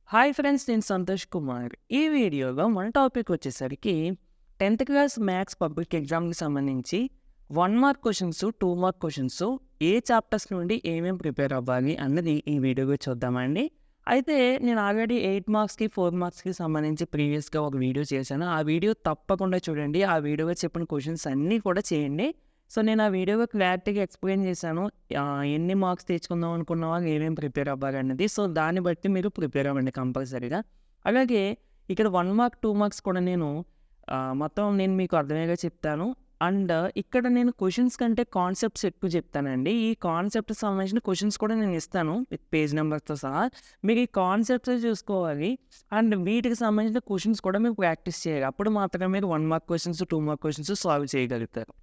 Hi friends, నేను సంతోష్ కుమార్. ఈ వీడియోలో మన టాపిక్ వచ్చేసరికి 10th క్లాస్ మ్యాథ్స్ పబ్లిక్ ఎగ్జామ్‌కి సంబంధించి 1 మార్క్ క్వెషన్స్, 2 మార్క్ క్వెషన్స్ ఏ చాప్టర్స్ నుండి ఏమేమి ప్రిపేర్ అవ్వాలి అన్నది ఈ వీడియోలో చూద్దామండి. అయితే నేను ఆల్రెడీ 8 మార్క్స్‌కి, 4 మార్క్స్‌కి సంబంధించి ప్రీవియస్‌గా ఒక వీడియో చేశాను. ఆ వీడియో తప్పకుండా చూడండి. ఆ వీడియోలో చెప్పిన క్వెషన్స్ అన్నీ కూడా చేయండి. సో, నేను ఆ వీడియోలో క్లారిటీగా ఎక్స్‌ప్లెయిన్ చేశాను. ఎన్ని మార్క్స్ తెచ్చుకుందాం అనుకున్న వాళ్ళు ఏమేమి ప్రిపేర్ అవ్వాలన్నది. సో, దాన్ని బట్టి మీరు ప్రిపేర్ అవ్వండి కంపల్సరీగా. అలాగే ఇక్కడ 1 మార్క్, 2 మార్క్స్ కూడా నేను మొత్తం నేను మీకు అర్థమయ్యేలా చెప్తాను. అండ్ ఇక్కడ నేను క్వెషన్స్ కంటే కాన్సెప్ట్స్ ఎక్కువ చెప్తానండి. ఈ కాన్సెప్ట్‌కి సంబంధించిన క్వెషన్స్ కూడా నేను ఇస్తాను విత్ పేజ్ నంబర్స్‌తో సహా. మీరు ఈ కాన్సెప్ట్స్ చూసుకోవాలి. అండ్ వీటికి సంబంధించిన క్వెషన్స్ కూడా మీరు ప్రాక్టీస్ చేయాలి. అప్పుడు మాత్రమే మీరు 1 mark questions, 2 mark questions solve చేయగలుగుతారు.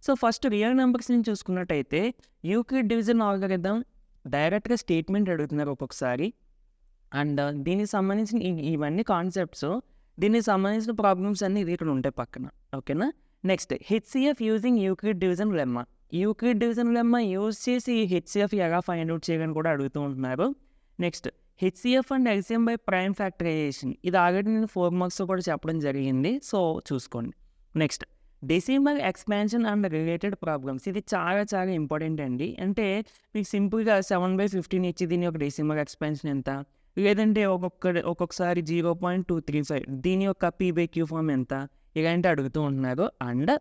సో, ఫస్ట్ రియల్ నంబర్స్ నుంచి చూసుకున్నట్టయితే యూక్లిడ్ డివిజన్ ఆల్గోరిథం డైరెక్ట్‌గా స్టేట్మెంట్ అడుగుతున్నారు ఒక్కొక్కసారి. అండ్ దీనికి సంబంధించిన ఇవన్నీ కాన్సెప్ట్స్. దీనికి సంబంధించిన ప్రాబ్లమ్స్ అన్నీ ఇక్కడ ఉంటాయి పక్కన. ఓకేనా? Next HCF using Euclid division lemma. Euclid division lemma use చేసి హెచ్‌సిఎఫ్ ఎలా ఫైండ్ ఔట్ చేయాలని కూడా అడుగుతూ ఉంటున్నారు. Next HCF and LCM by prime factorization. ఇది ఆల్రెడీ నేను 4 మార్క్స్‌లో కూడా చెప్పడం జరిగింది. సో, చూసుకోండి. Next decimal expansion and related problems. ఇది చాలా చాలా ఇంపార్టెంట్ అండి. అంటే మీకు సింపుల్‌గా 7/15 ఇచ్చి దీని యొక్క డెసిమల్ ఎక్స్పాన్షన్ ఎంత? లేదంటే ఒక్కొక్కసారి 0.235 దీని యొక్క పీ/క్యూ ఫార్మ్ ఎంత? ఇలాంటివి అడుగుతూ ఉంటున్నారు. అండ్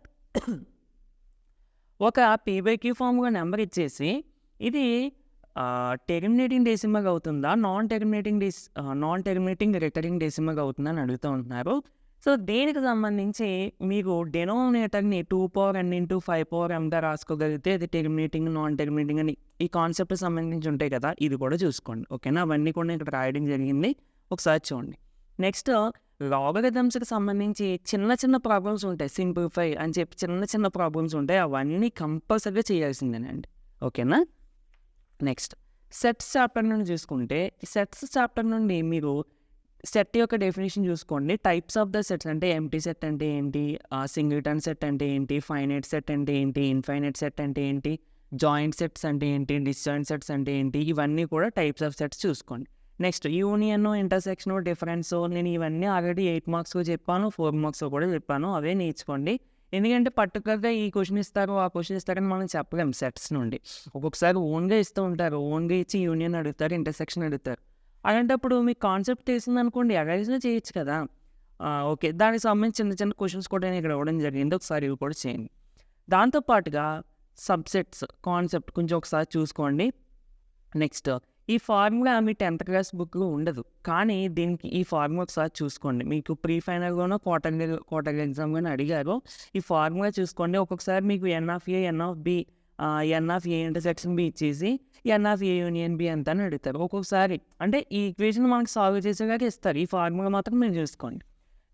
ఒక పీ/క్యూ ఫార్మ్‌గా నెంబర్ ఇచ్చేసి ఇది టెర్మినేటింగ్ డెసిమల్ అవుతుందా? నాన్ టెర్మినేటింగ్ రికరింగ్ డెసిమల్ అవుతుందా అని అడుగుతూ ఉంటున్నారు. సో, దీనికి సంబంధించి మీకు డెనోమినేటర్‌ని 2n/5m రాసుకోగలిగితే అది టెర్మినేటింగ్, నాన్ టెర్మినేటింగ్ అని ఈ కాన్సెప్ట్‌కి సంబంధించి ఉంటాయి కదా! ఇది కూడా చూసుకోండి. ఓకేనా? అవన్నీ కూడా ఇక్కడ రాయడం జరిగింది. ఒకసారి చూడండి. నెక్స్ట్ లాగరిథమ్స్‌కి సంబంధించి చిన్న చిన్న ప్రాబ్లమ్స్ ఉంటాయి. సింప్లిఫై అని చెప్పి చిన్న చిన్న ప్రాబ్లమ్స్ ఉంటాయి. అవన్నీ కంపల్సరీగా చేయాల్సిందేనండి. ఓకేనా? నెక్స్ట్ సెట్స్ చాప్టర్ నుండి చూసుకుంటే, సెట్స్ చాప్టర్ నుండి మీరు సెట్ యొక్క డెఫినిషన్ చూసుకోండి. టైప్స్ ఆఫ్ ద సెట్స్ అంటే ఎంప్టీ సెట్ అంటే ఏంటి? సింగిల్టన్ సెట్ అంటే ఏంటి? ఫైనైట్ సెట్ అంటే ఏంటి? ఇన్ఫైనైట్ సెట్ అంటే ఏంటి? జాయింట్ సెట్స్ అంటే ఏంటి? డిస్జాయింట్ సెట్స్ అంటే ఏంటి? ఇవన్నీ కూడా టైప్స్ ఆఫ్ సెట్స్ చూసుకోండి. నెక్స్ట్ యూనియన్, ఇంటర్సెక్షన్, డిఫరెన్స్ నేను ఇవన్నీ ఆల్రెడీ 8 మార్క్స్‌లో చెప్పాను. 4 మార్క్స్‌లో కూడా చెప్పాను. అవే నేర్చుకోండి. ఎందుకంటే పర్టికులర్‌గా ఈ క్వెషన్ ఇస్తారు, ఆ క్వెషన్ ఇస్తారని మనం చెప్పలేం సెట్స్ నుండి. ఒక్కొక్కసారి ఓన్‌గా ఇస్తూ ఉంటారు. ఓన్‌గా ఇచ్చి యూనియన్ అడుగుతారు, ఇంటర్సెక్షన్ అడుగుతారు. అలాంటప్పుడు మీకు కాన్సెప్ట్ తెలిసిందనుకోండి ఎగైజ్‌గా చేయొచ్చు కదా! ఓకే. దానికి సంబంధించి చిన్న చిన్న క్వెషన్స్ కూడా నేను ఇక్కడ ఇవ్వడం జరిగింది. ఒకసారి ఇవి కూడా చేయండి. దాంతో పాటుగా సబ్సెట్స్ కాన్సెప్ట్ కొంచెం ఒకసారి చూసుకోండి. నెక్స్ట్ ఈ ఫార్ములా మీ 10th క్లాస్ బుక్‌లో ఉండదు. కానీ దీనికి ఈ ఫార్ములా ఒకసారి చూసుకోండి. మీకు ప్రీ ఫైనల్‌గానో, క్వార్టర్లీ ఎగ్జామ్‌గానో అడిగారు. ఈ ఫార్ములా చూసుకోండి. ఒక్కొక్కసారి మీకు n of A, n of B, n of A intersection B ఇచ్చేసి n of A union B ఎంత అని అడుగుతారు. ఒక్కొక్కసారి అంటే ఈ ఈక్వేషన్ మనకు సాల్వ్ చేసేలాగా ఇస్తారు. ఈ ఫార్ములా మాత్రం మీరు చూసుకోండి.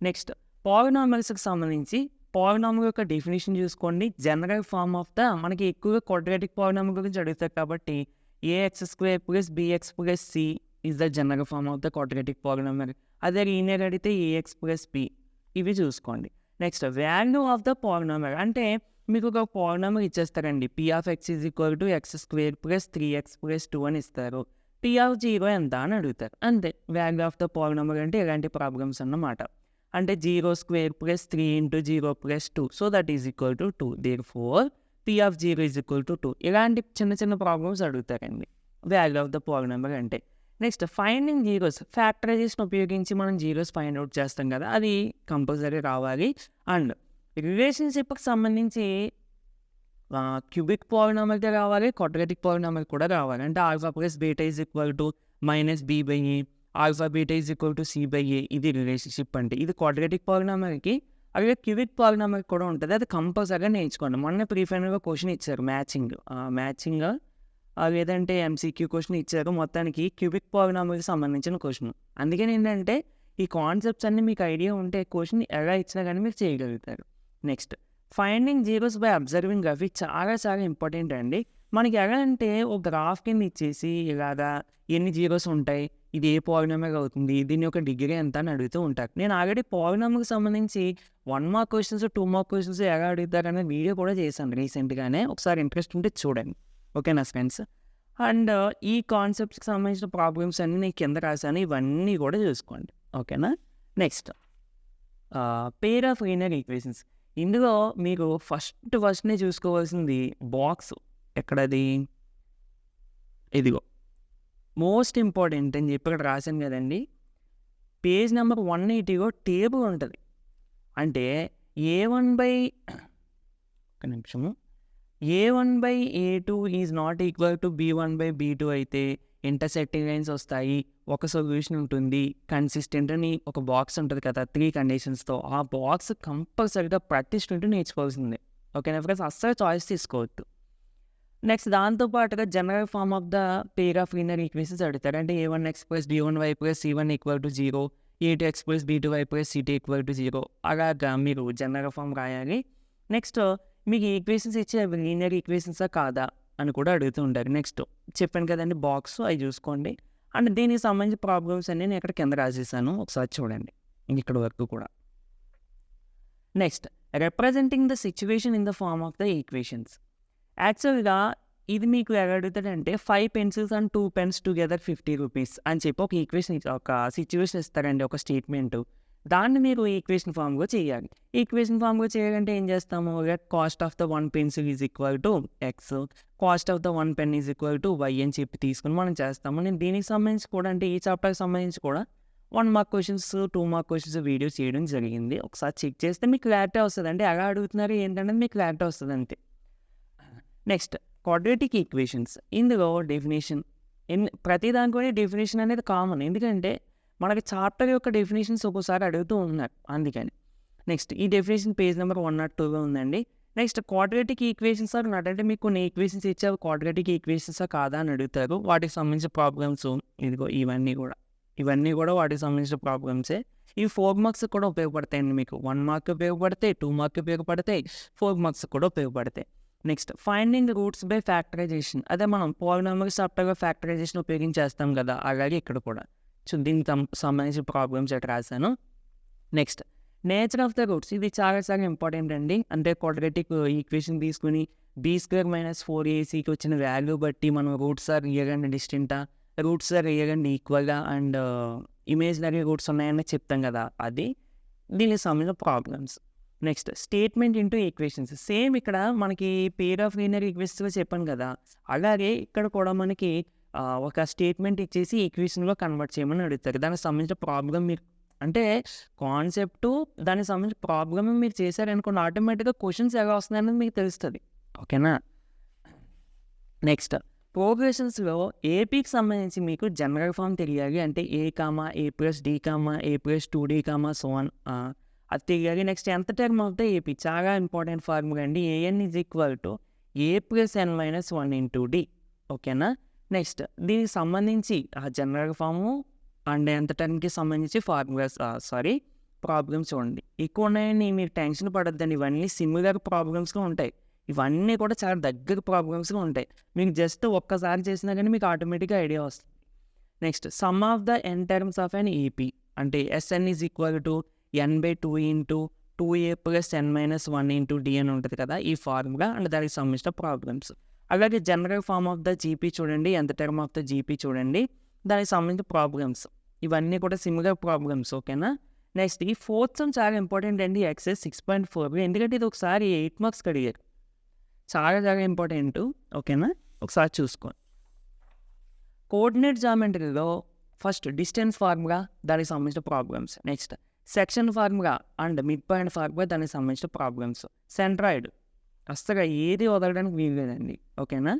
నెక్స్ట్ పాలినామియల్స్‌కి సంబంధించి పాలినామియల్ యొక్క డెఫినిషన్ చూసుకోండి. జనరల్ ఫార్మ్ ఆఫ్ ద మనకి ఎక్కువగా క్వాడ్రాటిక్ పాలినామియల్ గురించి అడుగుతారు కాబట్టి ax² + bx + c is the general form of the quadratic polynomial. అదే లీనియర్ అడిగితే ax + b. ఇవి చూసుకోండి. Next value of the polynomial అంటే మీకు ఒక పాలినామియల్ ఇచ్చేస్తారండి. p(x) = x² + 3x + 2 అని ఇస్తారు. p(0) ఎంత అని అడుగుతారు. అంతే వాల్యూ ఆఫ్ ద పాలినామియల్ అంటే ఇలాంటి ప్రాబ్లమ్స్ అన్నమాట. అంటే 0² + 3 × 0 + 2 so that is equal to 2. Therefore p(0) = 2. ఇలాంటి చిన్న చిన్న ప్రాబ్లమ్స్ అడుగుతారండి. వాల్యూ ఆఫ్ ద పాలినామియల్ అంటే. నెక్స్ట్ ఫైండింగ్ జీరోస్ ఫ్యాక్టరైజేషన్ ఉపయోగించి మనం జీరోస్ ఫైండ్ ఔట్ చేస్తాం కదా! అది కంపల్సరీ రావాలి. అండ్ రిలేషన్‌షిప్‌కి సంబంధించి క్యూబిక్ పాలినామియల్ రావాలి. క్వాడ్రాటిక్ పాలినామియల్ కూడా రావాలి. అంటే alpha plus beta -b/a, alpha beta c/a ఇది రిలేషన్‌షిప్ అంటే. ఇది క్వాడ్రాటిక్ పాలినామియల్‌కి. అలాగే క్యూబిక్ పాలినామియల్ కూడా ఉంటది. అది కంపల్సరీగా నేర్చుకోండి. మొన్నే ప్రీ ఫైనల్‌గా క్వెషన్ ఇచ్చారు మ్యాచింగ్ లేదంటే ఎంసీక్యూ క్వెషన్ ఇచ్చారు. మొత్తానికి క్యూబిక్ పాలినామియల్‌కి సంబంధించిన క్వెషన్. అందుకని ఏంటంటే ఈ కాన్సెప్ట్స్ అన్నీ మీకు ఐడియా ఉంటే క్వెషన్ ఎలా ఇచ్చినా కానీ మీరు చేయగలుగుతారు. Next finding zeros by observing graph ఇది చాలా చాలా ఇంపార్టెంట్ అండి. మనకి ఎలా అంటే ఒక గ్రాఫ్ కింద ఇచ్చేసి ఇలాగా ఎన్ని జీరోస్ ఉంటాయి, ఇది ఏ పాలినామియల్ అవుతుంది, దీని యొక్క డిగ్రీ ఎంత అని అడుగుతూ ఉంటారు. నేను ఆల్రెడీ పాలినామియల్‌కి సంబంధించి 1 మార్క్ క్వెషన్స్, 2 మార్క్ క్వెషన్స్ ఎలా అడుగుతారనే వీడియో కూడా చేశాను రీసెంట్‌గానే. ఒకసారి ఇంట్రెస్ట్ ఉంటే చూడండి. ఓకేనా ఫ్రెండ్స్? అండ్ ఈ కాన్సెప్ట్స్కి సంబంధించిన ప్రాబ్లమ్స్ అన్నీ నేను కింద రాశాను, ఇవన్నీ కూడా చూసుకోండి. ఓకేనా. Next pair of linear equations. ఇందులో మీరు ఫస్ట్నే చూసుకోవాల్సింది బాక్స్ ఎక్కడది, ఇదిగో మోస్ట్ ఇంపార్టెంట్ అని చెప్పి ఇక్కడ రాశాను కదండి. పేజ్ నెంబర్ 180 టేబుల్ ఉంటుంది. అంటే ఒక నిమిషము, A1/A2 is not equal to B1/B2 అయితే ఇంటర్సెక్టింగ్ లైన్స్ వస్తాయి, ఒక సొల్యూషన్ ఉంటుంది, కన్సిస్టెంట్ అని ఒక బాక్స్ ఉంటుంది కదా 3 కండిషన్స్తో. ఆ బాక్స్ కంపల్సరీగా ప్రతి స్టూడెంట్ నేర్చుకోవాల్సిందే. ఓకేనా ఫ్రెండ్స్, అస్సలు చాయిస్ తీసుకోవద్దు. నెక్స్ట్ దాంతోపాటుగా general form of the pair of linear equations అడుగుతారు. అంటే A1x + B1y + C1 = 0, A2x + B2y + C2 = 0. అలాగా మీరు జనరల్ ఫార్మ్ రాయాలి. నెక్స్ట్ మీకు ఈక్వేషన్స్ ఇచ్చి అవి లీనియర్ ఈక్వేషన్సా కాదా అని కూడా అడుగుతూ ఉంటారు. నెక్స్ట్ చెప్పాను కదండి బాక్స్, అవి చూసుకోండి. అండ్ దీనికి సంబంధించిన ప్రాబ్లమ్స్ అన్నీ నేను ఇక్కడ కింద రాసేసాను, ఒకసారి చూడండి ఇక్కడ వరకు కూడా. Next representing the situation in the form of the equations. యాక్చువల్గా ఇది మీకు ఎలా అడుగుతాడంటే 5 pencils and 2 pens together 50 rupees అని చెప్పి ఒక ఈక్వేషన్ ఒక సిచ్యువేషన్ ఇస్తారండి, ఒక స్టేట్మెంట్. దాన్ని మీరు ఈక్వేషన్ ఫామ్గా చేయాలి. ఈక్వేషన్ ఫామ్గా చేయాలంటే ఏం చేస్తాము, cost of the 1 pencil is equal to x, cost of the 1 pen is equal to y అని చెప్పి తీసుకుని మనం చేస్తాము. నేను దీనికి సంబంధించి కూడా, అంటే ఈ చాప్టర్కి సంబంధించి కూడా 1 mark questions 2 mark questions video చేయడం జరిగింది. ఒకసారి చెక్ చేస్తే మీకు క్లారిటీ వస్తుంది. అంటే ఎలా అడుగుతున్నారు ఏంటంటే మీకు క్లారిటీ వస్తుంది అంతే. Next quadratic equations. ఇందులో డెఫినేషన్, ప్రతి దానికోనే డెఫినేషన్ అనేది కామన్, ఎందుకంటే మనకి చాప్టర్ యొక్క డెఫినేషన్స్ ఒక్కోసారి అడుగుతూ ఉన్నారు అందుకని. నెక్స్ట్ ఈ డెఫినేషన్ పేజ్ నెంబర్ 102 ఉందండి. Next quadratic equations or not, అంటే మీకు కొన్ని ఈక్వేషన్స్ ఇచ్చే క్వాడ్రాటిక్ ఈక్వేషన్సా కాదా అని అడుగుతారు. వాటికి సంబంధించిన ప్రాబ్లమ్స్ ఇదిగో ఇవన్నీ కూడా వాటికి సంబంధించిన ప్రాబ్లమ్సే. ఇవి 4 మార్క్స్ కూడా ఉపయోగపడతాయండి మీకు. 1 మార్క్ ఉపయోగపడతాయి, 2 మార్క్ ఉపయోగపడతాయి, 4 మార్క్స్ కూడా ఉపయోగపడతాయి. Next finding roots by factorization. అదే మనం పాలినామియల్ చాప్టర్గా ఫ్యాక్టరైజేషన్ ఉపయోగించేస్తాం కదా, అలాగే ఇక్కడ కూడా దీనికి సంబంధించిన ప్రాబ్లమ్స్ ఎట్లా రాశాను. Next nature of the roots. ఇది చాలా చాలా ఇంపార్టెంట్ అండి. అంటే క్వాడ్రాటిక్ ఈక్వేషన్ తీసుకుని B² - 4AC వచ్చిన వాల్యూ బట్టి మనం రూట్స్ ఆర్ రియల్ అండ్ డిస్టింక్టా, రూట్స్ ఆర్ రియల్ అండ్ ఈక్వల్గా అండ్ ఇమేజినరీ రూట్స్ ఉన్నాయని చెప్తాం కదా, అది దీనికి సంబంధించిన problems. Next statement into equations. Same ఇక్కడ మనకి పేర్ ఆఫ్ లీనియర్ ఈక్వేషన్స్లో చెప్పాను కదా, అలాగే ఇక్కడ కూడా మనకి ఒక స్టేట్మెంట్ ఇచ్చేసి ఈక్వేషన్లో కన్వర్ట్ చేయమని అడుగుతారు. దానికి సంబంధించిన ప్రాబ్లం మీరు, అంటే కాన్సెప్టు దానికి సంబంధించిన ప్రాబ్లమ్ మీరు చేశారనుకోండి, ఆటోమేటిక్గా క్వశ్చన్స్ ఎలా వస్తున్నాయని మీకు తెలుస్తుంది. ఓకేనా. నెక్స్ట్ ప్రోగ్రెషన్స్లో ఏపీకి సంబంధించి మీకు జనరల్ ఫామ్ తెలియాలి. అంటే A, A + D, A + 2D, so on, అది తెలియాలి. Next nth term of the AP, చాలా ఇంపార్టెంట్ ఫార్ములా అండి. AN = A + n - 1 × D. ఓకేనా. నెక్స్ట్ దీనికి సంబంధించి జనరల్ ఫాము అండ్ nth టర్మ్కి సంబంధించి ఫార్ములాస్ ప్రాబ్లమ్స్ చూడండి. ఎక్కువ ఉన్నాయని మీరు టెన్షన్ పడొద్దండి, ఇవన్నీ సిమిలర్ ప్రాబ్లమ్స్గా ఉంటాయి. ఇవన్నీ కూడా చాలా దగ్గర ప్రాబ్లమ్స్గా ఉంటాయి. మీకు జస్ట్ ఒక్కసారి చేసినా కానీ మీకు ఆటోమేటిక్గా ఐడియా వస్తుంది. Next some of the n terms of an AP. అంటే SN = n/2 × 2A + n - 1 × D అని ఉంటుంది కదా, ఈ ఫార్ములా అండ్ దానికి సంబంధించిన ప్రాబ్లమ్స్. అలాగే general form of the GP చూడండి, nth term of the GP చూడండి, దానికి సంబంధించిన ప్రాబ్లమ్స్. ఇవన్నీ కూడా సిమిలర్ ప్రాబ్లమ్స్. ఓకేనా. నెక్స్ట్ ఈ 4th సమ్ చాలా ఇంపార్టెంట్ అండి, ఎక్సైజ్ 6.4, ఎందుకంటే ఇది ఒకసారి 8 మార్క్స్ అడిగారు, చాలా చాలా ఇంపార్టెంట్. ఓకేనా, ఒకసారి చూసుకోండి. కోఆర్డినేట్ జామెట్రీలో ఫస్ట్ డిస్టెన్స్ ఫార్ములా, దానికి సంబంధించిన problems. Next section formula and mid point formula, దానికి సంబంధించిన ప్రాబ్లమ్స్. సెంట్రాయిడ్ అస్సలు ఏది వదలడానికి వీలు లేదండి. ఓకేనా.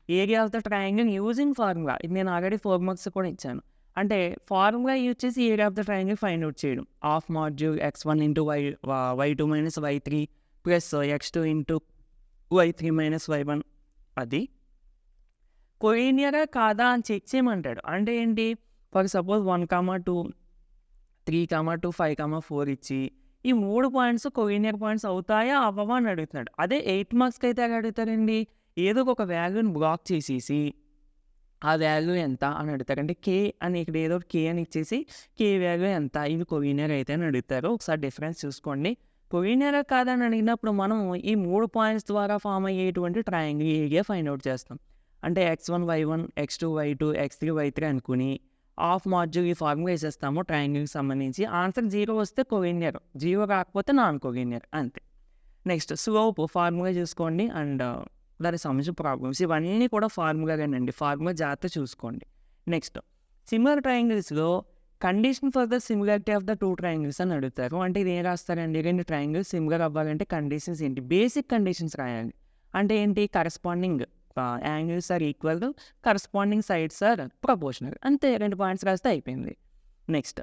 Area of the triangle using formula, ఇది నేను ఆల్రెడీ 4 మార్క్స్ కూడా ఇచ్చాను. అంటే ఫార్ములా యూజ్ చేసి area of the triangle find out చేయడం. Half module x1 × y2 - y3 + x2 × y3 - y1, అది కొలీనియరా కాదా అని చెక్ చేయమంటాడు. అంటే ఏంటి, ఫర్ సపోజ్ 1, 2, 3, 2, 5, 4 ఇచ్చి ఈ 3 పాయింట్స్ కొలీనియర్ పాయింట్స్ అవుతాయా అవ్వవా అని అడుగుతున్నాడు. అదే 8 మార్క్స్కి అయితే ఎలా అడుగుతారండి, ఏదో ఒక వాల్యూని బ్లాక్ చేసేసి ఆ వాల్యూ ఎంత అని అడుగుతారు. అంటే K అని ఇక్కడ ఏదో K అని ఇచ్చేసి K వాల్యూ ఎంత, ఇది కొలీనియర్ అయితే అని అడుగుతారు. ఒకసారి డిఫరెన్స్ చూసుకోండి. కొలీనియరా కాదని అడిగినప్పుడు మనం ఈ 3 పాయింట్స్ ద్వారా ఫామ్ అయ్యేటువంటి ట్రయాంగిల్ ఏరియా ఫైండ్ అవుట్ చేస్తాం. అంటే x1 y1 x2 y2 x3 y3 అనుకుని హాఫ్ మాడ్యూల్ ఈ ఫార్ములా వేసేస్తాము ట్రయాంగిల్కి సంబంధించి. ఆన్సర్ 0 వస్తే కోలీనియర్, 0 రాకపోతే నాన్ కోలీనియర్ అంతే. నెక్స్ట్ స్లోప్ ఫార్ములా చూసుకోండి అండ్ దానికి సంబంధించిన ప్రాబ్లమ్స్ ఇవన్నీ కూడా ఫార్ములాగానండి. ఫార్ములా జాగ్రత్త చూసుకోండి. నెక్స్ట్ సిమిలర్ ట్రయాంగిల్స్లో condition for the similarity of the two triangles అని అడుగుతారు. అంటే ఇది ఏం రాస్తారండి, రెండు ట్రయాంగిల్స్ సిమిలర్ అవ్వాలంటే కండిషన్స్ ఏంటి, బేసిక్ కండిషన్స్ రాయాలి. అంటే ఏంటి, corresponding angles are equal, corresponding sides are proportional, అంతే. 2 పాయింట్స్ రాస్తే అయిపోయింది. నెక్స్ట్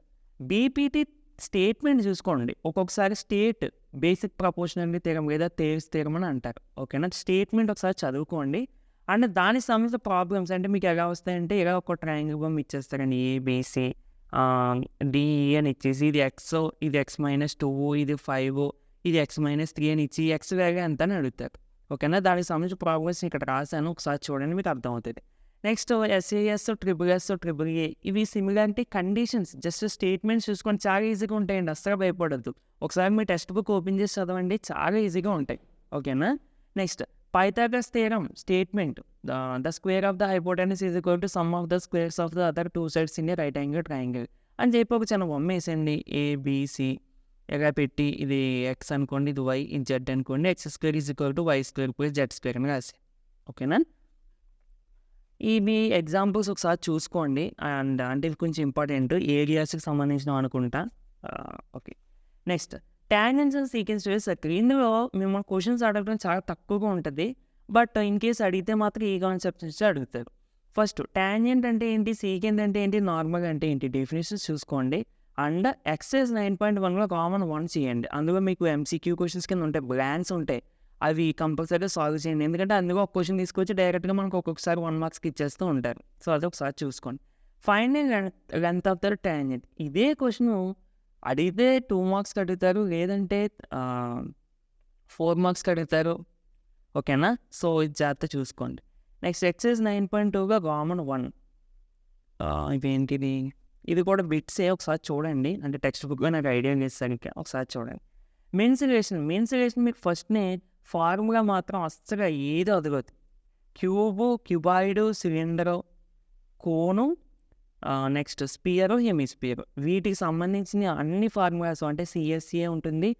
బీపీటీ స్టేట్మెంట్ చూసుకోండి. ఒక్కొక్కసారి స్టేట్ బేసిక్ ప్రపోర్షనాలిటీ థియరం లేదా థేల్స్ థియరం అని అంటారు. ఓకేనా, స్టేట్మెంట్ ఒకసారి చదువుకోండి. అండ్ దానికి సంబంధించిన ప్రాబ్లమ్స్ అంటే మీకు ఎలా వస్తాయంటే, ఇలా ఒక ట్రయాంగిల్ బొమ్మ ఇచ్చేస్తారండి, ఏబిసి డిఈ అని ఇచ్చేసి ఇది ఎక్స్, ఇది x-2, ఇది 5, ఇది x-3 అని ఇచ్చి ఎక్స్ వాల్యూ ఎంత అని అడుగుతారు. ఓకేనా, దానికి సంబంధించిన ప్రాబ్లమ్స్ ఇక్కడ రాశాను, ఒకసారి చూడండి మీకు అర్థమవుతుంది. నెక్స్ట్ SAS, SSS, ఇవి సిమిలారిటీ కండిషన్స్, జస్ట్ స్టేట్మెంట్స్ చూసుకొని చాలా ఈజీగా ఉంటాయండి, అస్సలు భయపడద్దు. ఒకసారి మీ టెక్స్ట్ బుక్ ఓపెన్ చేసి చదవండి, చాలా ఈజీగా ఉంటాయి. ఓకేనా. Next Pythagoras theorem statement, the square of the hypotenuse is equal to some of the squares of the other two sides in a right angle triangle అని చెప్పి ఒక చిన్న బొమ్మ వేసండి, ఏబిసి ఇలా పెట్టి, ఇది ఎక్స్ అనుకోండి, ఇది వై, ఇది జెడ్ అనుకోండి, x² is equal to y² plus z² అని రాసి. ఓకేనా, ఇవి ఎగ్జాంపుల్స్ ఒకసారి చూసుకోండి. అండ్ అంటే ఇది కొంచెం ఇంపార్టెంట్, ఏరియాస్కి సంబంధించిన అనుకుంటా. Okay, next tangents and secants circle. ఇందులో మిమ్మల్ని క్వశ్చన్స్ అడగడం చాలా తక్కువగా ఉంటుంది, బట్ ఇన్ కేస్ అడిగితే మాత్రం ఈ కాన్సెప్ట్స్ నుంచి అడుగుతారు. ఫస్ట్ టాంజెంట్ అంటే ఏంటి, సీకెంట్ అంటే ఏంటి, నార్మల్ అంటే ఏంటి, డెఫినేషన్స్ చూసుకోండి. అండ్ ఎక్సైజ్ 9.1లో కామన్ 1 చేయండి. అందులో మీకు MCQ క్వశ్చన్స్ కింద ఉంటాయి, బ్లాంక్స్ ఉంటాయి, అవి కంపల్సరీగా సాల్వ్ చేయండి. ఎందుకంటే అందులో ఒక క్వశ్చన్ తీసుకొచ్చి డైరెక్ట్గా మనకు ఒక్కొక్కసారి 1 మార్క్స్కి ఇచ్చేస్తూ ఉంటారు. సో అది ఒకసారి చూసుకోండి. Final length of the tangent, ఇదే క్వశ్చన్ అడిగితే 2 మార్క్స్కి అడుగుతారు, లేదంటే 4 మార్క్స్కి అడుగుతారు. ఓకేనా, సో ఇది జాగ్రత్త చూసుకోండి. నెక్స్ట్ ఎక్సైజ్ 9.2గా కామన్ 1, ఇవేంటిది, ఇది కూడా బిట్సే, ఒకసారి చూడండి. అంటే టెక్స్ట్ బుక్గా నాకు ఐడియా చేస్తానికి ఒకసారి చూడండి. మెన్సురేషన్ మీకు ఫస్ట్నే ఫార్ములా మాత్రం అస్సలు ఏది వదలదు. క్యూబు, క్యూబాయిడు, సిలిండరు, కోను, నెక్స్ట్ స్పియరు, హెమిస్పియరు, వీటికి సంబంధించిన అన్ని ఫార్ములాస్ అంటే CSA ఉంటుంది,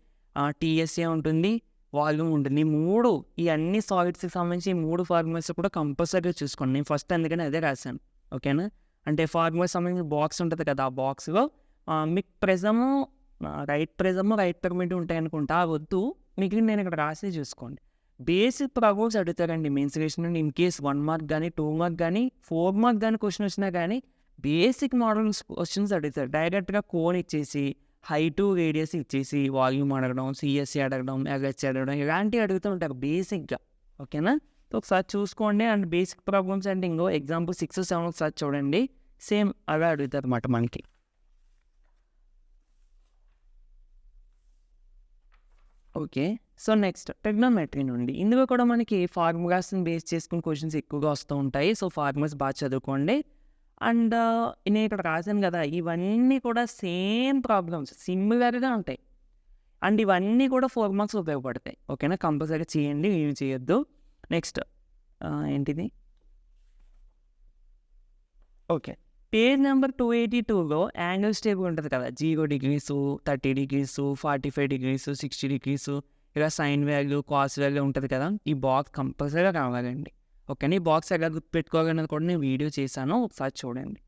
TSA ఉంటుంది, వాల్యూమ్ ఉంటుంది. ఈ అన్ని సాలిడ్స్కి సంబంధించి 3 ఫార్ములాస్ కూడా కంపల్సరీగా చూసుకోండి. నేను ఫస్ట్ అందుకని అదే రాశాను. ఓకేనా, అంటే ఫార్ములాస్ సంబంధించిన బాక్స్ ఉంటుంది కదా, ఆ బాక్స్లో మీకు ప్రెజము, రైట్ పెర్మిట్ ఉంటాయి అనుకుంటా, వద్దు, మీకు నేను ఇక్కడ రాసి చూసుకోండి. బేసిక్ ప్రాబ్లమ్స్ అడుగుతారండి మెన్సురేషన్ నుండి. ఇన్ కేస్ 1 మార్క్ కానీ 2 మార్క్ కానీ 4 మార్క్ కానీ క్వశ్చన్ వచ్చినా కానీ బేసిక్ మోడల్ క్వశ్చన్స్ అడుగుతారు. డైరెక్ట్గా కోన్ ఇచ్చేసి, హైటు, రేడియస్ ఇచ్చేసి, వాల్యూమ్ అడగడం, CSA అడగడం, LHC అడగడం, ఇలాంటివి అడుగుతూ ఉంటారు బేసిక్గా. ఓకేనా, ఒకసారి చూసుకోండి. అండ్ బేసిక్ ప్రాబ్లమ్స్ అంటే ఇంకో ఎగ్జాంపుల్ 6, 7 ఒకసారి చూడండి, సేమ్ అలా అడుగుతారు అన్నమాట మనకి. ఓకే, సో నెక్స్ట్ ట్రిగ్నోమెట్రీ నుండి, ఇందులో కూడా మనకి ఫార్ములాస్ని బేస్ చేసుకుని క్వశ్చన్స్ ఎక్కువగా వస్తూ ఉంటాయి. సో ఫార్ములాస్ బాగా చదువుకోండి. అండ్ నేను ఇక్కడ రాశాను కదా, ఇవన్నీ కూడా సేమ్ ప్రాబ్లమ్స్, సిమిలర్గా ఉంటాయి. అండ్ ఇవన్నీ కూడా 4 మార్క్స్ ఉపయోగపడతాయి. ఓకేనా, కంపల్సరీ చేయండి, ఏమి చేయొద్దు. నెక్స్ట్ ఏంటిది, ఓకే, పేజ్ నెంబర్ 282లో యాంగిల్స్ టేబుల్ ఉంటుంది కదా, 0 degrees, 30 degrees, 45 degrees, 60 degrees, ఇలా సైన్ వాల్యూ, కాస్ వాల్యూ ఉంటుంది కదా, ఈ బాక్స్ కంపల్సరీగా రావాలండి. ఓకేనా, ఈ బాక్స్ ఎలా గుర్తుపెట్టుకోవాలన్నది కూడా నేను వీడియో చేశాను, ఒకసారి చూడండి.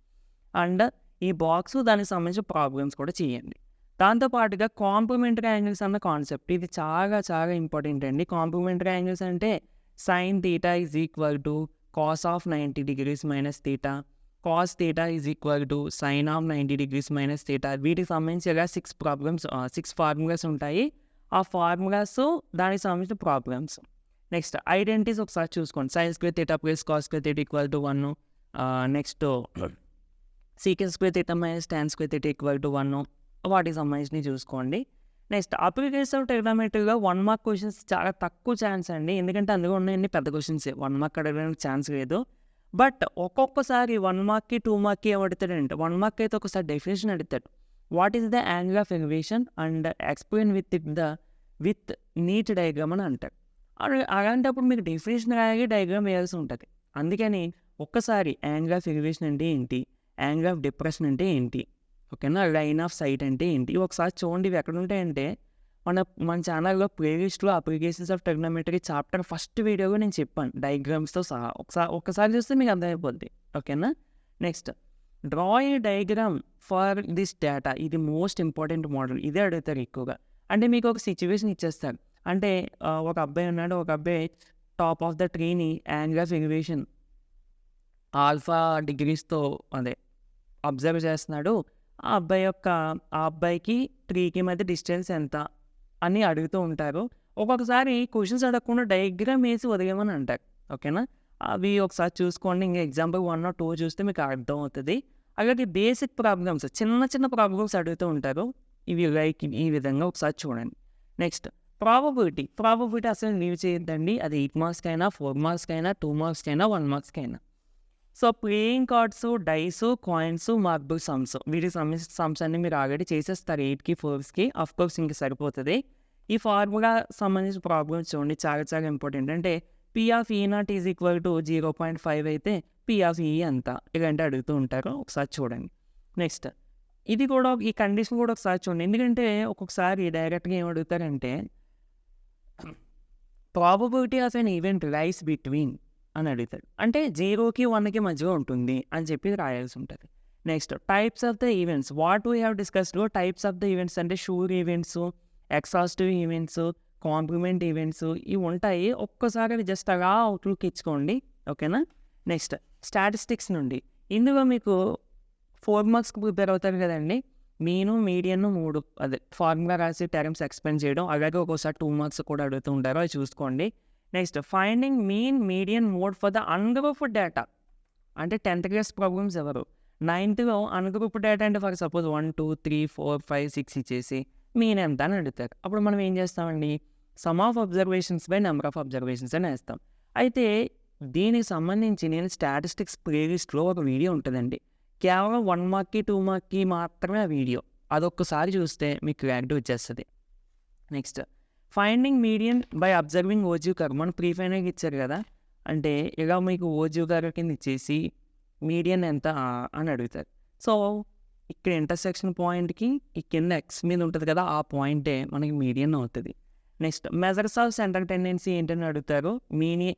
అండ్ ఈ బాక్స్ దానికి సంబంధించిన ప్రాబ్లమ్స్ కూడా చేయండి. దాంతోపాటుగా కాంప్లిమెంటరీ యాంగిల్స్ అన్న కాన్సెప్ట్, ఇది చాలా చాలా ఇంపార్టెంట్ అండి. కాంప్లిమెంటరీ యాంగిల్స్ అంటే sin θ is equal to cos of 90 degrees minus θ, cos θ is equal to sin of 90 degrees minus θ. వీటికి సంబంధించి 6 ఫార్ములాస్ ఉంటాయి. ఆ ఫార్ములాస్ దానికి సంబంధించిన ప్రాబ్లమ్స్. నెక్స్ట్ ఐడెంటిటీస్ ఒకసారి చూసుకోండి. sin² θ plus cos² θ equal to 1. Next sec² θ minus tan² θ equal to 1. వాటికి సంబంధించినవి చూసుకోండి. నెక్స్ట్ అప్లికేషన్ ఆఫ్ ట్రిగ్నోమెట్రీలో 1 మార్క్ క్వశ్చన్స్ చాలా తక్కువ ఛాన్స్ అండి, ఎందుకంటే అందులో ఉన్నాయండి పెద్ద క్వశ్చన్సే, 1 మార్క్ అడగడానికి ఛాన్స్ లేదు. బట్ ఒక్కొక్కసారి 1 మార్క్కి 2 మార్క్కి ఏమడుతాడంటే, 1 మార్క్ అయితే ఒకసారి డెఫినేషన్ అడుగుతాడు, what is the angle of elevation and explain with neat diagram అని అంటాడు. అలాంటప్పుడు మీకు డెఫినేషన్ రాయాలి, డయాగ్రామ్ వేయాల్సి ఉంటుంది. అందుకని ఒక్కసారి యాంగిల్ ఆఫ్ ఎలివేషన్ అంటే ఏంటి, యాంగిల్ ఆఫ్ డిప్రెషన్ అంటే ఏంటి, ఓకేనా, లైన్ ఆఫ్ సైట్ అంటే ఏంటి, ఒకసారి చూడండి ఇవి ఎక్కడ ఉంటాయంటే మన ఛానల్లో ప్లేలిస్ట్లో applications of trigonometry chapter first వీడియోగా నేను చెప్పాను డయాగ్రామ్స్తో సహా. ఒక్కసారి చూస్తే మీకు అర్థమైపోద్ది, ఓకేనా. Next, draw a diagram for this data. ఇది మోస్ట్ ఇంపార్టెంట్ మోడల్, ఇదే అడుగుతారు ఎక్కువగా. అంటే మీకు ఒక సిచ్యువేషన్ ఇచ్చేస్తారు, అంటే ఒక అబ్బాయి ఉన్నాడు, ఒక అబ్బాయి టాప్ ఆఫ్ ద ట్రీని యాంగిల్ ఆఫ్ ఎలివేషన్ ఆల్ఫా డిగ్రీస్తో అబ్జర్వ్ చేస్తున్నాడు. ఆ అబ్బాయికి ట్రీకి మధ్య డిస్టెన్స్ ఎంత అని అడుగుతూ ఉంటారు. ఒక్కొక్కసారి క్వశ్చన్స్ అడగకుండా డయాగ్రామ్ వేసి వదిలేమని అంటారు, ఓకేనా. అవి ఒకసారి చూసుకోండి, ఇంకా ఎగ్జాంపుల్ 1 or 2 చూస్తే మీకు అర్థం అవుతుంది. అలాగే బేసిక్ ప్రాబ్లమ్స్, చిన్న చిన్న ప్రాబ్లమ్స్ అడుగుతూ ఉంటారు. ఇవి లైక్ ఈ విధంగా ఒకసారి చూడండి. నెక్స్ట్, ప్రాబబిలిటీ అసలు లీవ్ చేయొద్దండి. అది 8 marks అయినా, 4 marks అయినా, 2 marks అయినా, 1 marks అయినా. So playing cards, dice, coins, marble sums, వీటికి సంబంధించిన సమ్స్ అన్ని మీరు ఆల్రెడీ చేసేస్తారు 8కి 4కి. ఆఫ్ కోర్స్ ఇంక సరిపోతుంది. ఈ ఫార్ములా సంబంధించిన ప్రాబ్లమ్స్ చూడండి, చాలా చాలా ఇంపార్టెంట్. అంటే P of E0 is equal to 0.5 అయితే P of E ఎంత, ఇలాంటి అడుగుతూ ఉంటారు, ఒకసారి చూడండి. నెక్స్ట్, ఇది కూడా ఈ కండిషన్ కూడా ఒకసారి చూడండి, ఎందుకంటే ఒక్కొక్కసారి డైరెక్ట్గా ఏం అడుగుతారంటే probability of an event lies between అని అడుగుతాడు. అంటే 0కి 1కి మధ్యలో ఉంటుంది అని చెప్పి రాయాల్సి ఉంటుంది. Next, types of the events, what we have discussed. Types of the events అంటే sure events, exhaustive events, complement events, ఇవి ఉంటాయి. ఒక్కసారి అవి జస్ట్ అలా అవుట్లుక్ ఇచ్చుకోండి, ఓకేనా. నెక్స్ట్, స్టాటిస్టిక్స్ నుండి, ఇందులో మీకు 4 marksకి ప్రిపేర్ అవుతారు కదండి. మీను, మీడియన్ 3 ఫార్ములా రాసి టర్మ్స్ ఎక్స్ప్లెయిన్ చేయడం, అలాగే ఒక్కోసారి 2 marks కూడా అడుగుతూ ఉంటారు, అవి చూసుకోండి. Next, finding mean, median, mode for the ungrouped data. అంటే 10th class ప్రాబ్లమ్స్ ఎవరు 9thలో అన్గ్రూప్డ్ డేటా అంటే ఫర్ సపోజ్ 1 2 3 4 5 6 ఇచ్చేసి మీన్ ఎంత అని అడుగుతారు. అప్పుడు మనం ఏం చేస్తామండి, some of observations by number of observations అని వేస్తాం. అయితే దీనికి సంబంధించి నేను స్టాటిస్టిక్స్ ప్లేలిస్ట్లో ఒక వీడియో ఉంటుందండి, కేవలం 1 markకి 2 markకి మాత్రమే ఆ వీడియో. అదొక్కసారి చూస్తే మీకు క్లారిటీ వచ్చేస్తుంది. Next, finding median by observing OG curve. మనం ప్రీ ఫైనల్గా ఇచ్చారు కదా, అంటే ఇలా మీకు ఓజీ కర్వ్ కింద ఇచ్చేసి మీడియన్ ఎంత అని అడుగుతారు. సో ఇక్కడ ఇంటర్సెక్షన్ పాయింట్కి ఈ కింద ఎక్స్ మీద ఉంటుంది కదా, ఆ పాయింటే మనకి మీడియన్ అవుతుంది. Next, measures of centre tendency ఏంటని అడుగుతారు. మీను,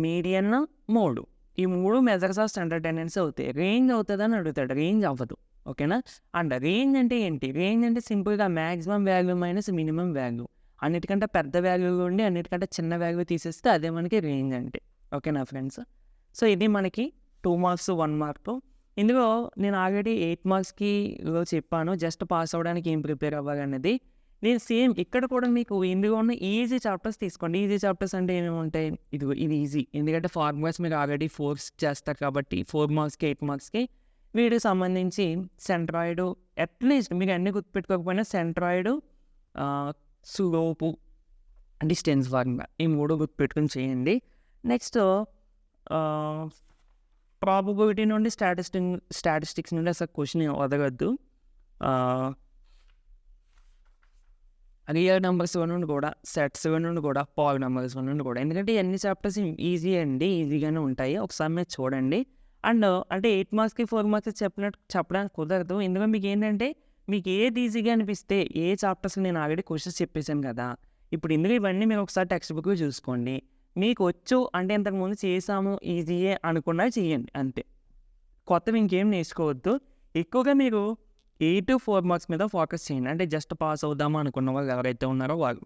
మీడియన్, మోడ్, ఈ 3 మెజర్స్ ఆఫ్ సెంటర్ టెండెన్సీ అవుతాయి. రేంజ్ అవుతుందని అడుగుతాడు, రేంజ్ అవ్వదు, ఓకేనా. అండ్ రేంజ్ అంటే ఏంటి, రేంజ్ అంటే సింపుల్గా maximum value minus minimum value, అన్నిటికంటే పెద్ద వాల్యూ ఉండి అన్నిటికంటే చిన్న వాల్యూ తీసేస్తే అదే మనకి రేంజ్ అంటే, ఓకేనా ఫ్రెండ్స్. సో ఇది మనకి 2 marks 1 mark. ఇందులో నేను ఆల్రెడీ 8 marksకి చెప్పాను, జస్ట్ పాస్ అవ్వడానికి ఏం ప్రిపేర్ అవ్వాలనేది. నేను సేమ్ ఇక్కడ కూడా మీకు ఇందులో ఉన్న ఈజీ చాప్టర్స్ తీసుకోండి. ఈజీ చాప్టర్స్ అంటే ఏమేమి ఉంటాయి, ఇది ఈజీ, ఎందుకంటే ఫార్ములాస్ మీరు ఆల్రెడీ 4 చేస్తారు కాబట్టి 4 marksకి 8 marksకి. వీటికి సంబంధించి సెంట్రాయిడ్, అట్లీస్ట్ మీకు అన్నీ గుర్తుపెట్టుకోకపోయినా సెంట్రాయిడ్, స్లోపు, డిస్టెన్స్ ఫార్ములా, ఈ 3 గుర్తుపెట్టుకుని చేయండి. నెక్స్ట్, ప్రాబబిలిటీ నుండి స్టాటిస్టిక్స్ నుండి అసలు క్వశ్చన్ వదలద్దు. రియల్ నెంబర్స్ నుండి కూడా, సెట్స్ నుండి కూడా, పాల్ నెంబర్స్ నుండి కూడా, ఎందుకంటే అన్ని చాప్టర్స్ ఈజీ అండి, ఈజీగానే ఉంటాయి, ఒకసారి మీరు చూడండి. అండ్ అంటే 8 marksకి 4 marks చెప్పడానికి కుదరదు. ఎందుకంటే మీకు ఏంటంటే మీకు ఏది ఈజీగా అనిపిస్తే, ఏ చాప్టర్స్ నేను ఆల్రెడీ క్వశ్చన్స్ చెప్పేశాను కదా, ఇప్పుడు ఇందులో ఇవన్నీ మీరు ఒకసారి టెక్స్ట్ బుక్లో చూసుకోండి. మీకు వచ్చు అంటే ఇంతకుముందు చేసాము ఈజీయే అనుకున్నా చేయండి, అంతే. కొత్తవి ఇంకేం నేర్చుకోవద్దు. ఎక్కువగా మీరు 8 to 4 marks మీద ఫోకస్ చేయండి, అంటే జస్ట్ పాస్ అవుదామా అనుకున్న వాళ్ళు ఎవరైతే ఉన్నారో వాళ్ళు.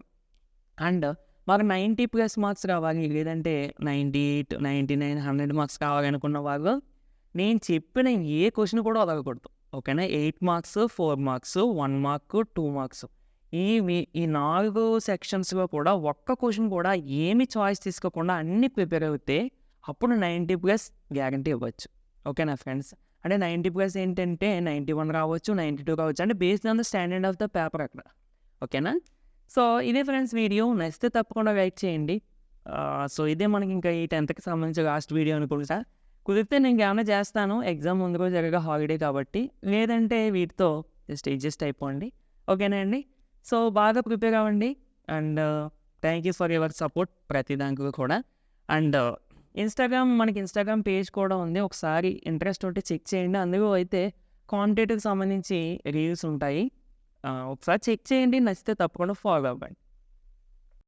అండ్ మాకు 90+ marks రావాలి, లేదంటే 98, 99, 100 marks కావాలనుకున్న వాళ్ళు నేను చెప్పిన ఏ క్వశ్చన్ కూడా వదలకూడదు, ఓకేనా. 8 marks, 4 marks, 1 mark, 2 marks, ఈ 4 సెక్షన్స్లో కూడా ఒక్క క్వశ్చన్ కూడా ఏమి చాయిస్ తీసుకోకుండా అన్నీ ప్రిపేర్ అవుతే అప్పుడు 90+ గ్యారంటీ ఇవ్వచ్చు, ఓకేనా ఫ్రెండ్స్. అంటే 90+ ఏంటంటే 91 రావచ్చు, 92 రావచ్చు, అంటే based on the standard of the paper అక్కడ, ఓకేనా. సో ఇదే ఫ్రెండ్స్ వీడియో, నచ్చితే తప్పకుండా లైక్ చేయండి. సో ఇదే మనకి ఇంకా ఈ 10th సంబంధించిన లాస్ట్ వీడియో అనుకుంటా. కుదిరితే నేను ఏమైనా చేస్తాను, ఎగ్జామ్ ముందు రోజు జరగ హాలిడే కాబట్టి, లేదంటే వీటితో జస్ట్ అడ్జస్ట్ అయిపోండి, ఓకేనా అండి. సో బాగా ప్రిపేర్ అవ్వండి. And thank you for your support ప్రతి దానికి కూడా. అండ్ మనకి ఇన్‌స్టాగ్రామ్ పేజ్ కూడా ఉంది. ఒకసారి ఇంట్రెస్ట్ ఉంటే చెక్ చేయండి. అందులో అయితే కాంటెంట్‌కి సంబంధించి రీల్స్ ఉంటాయి. ఒకసారి చెక్ చేయండి. నచ్చితే తప్పకుండా ఫాలో అవ్వండి.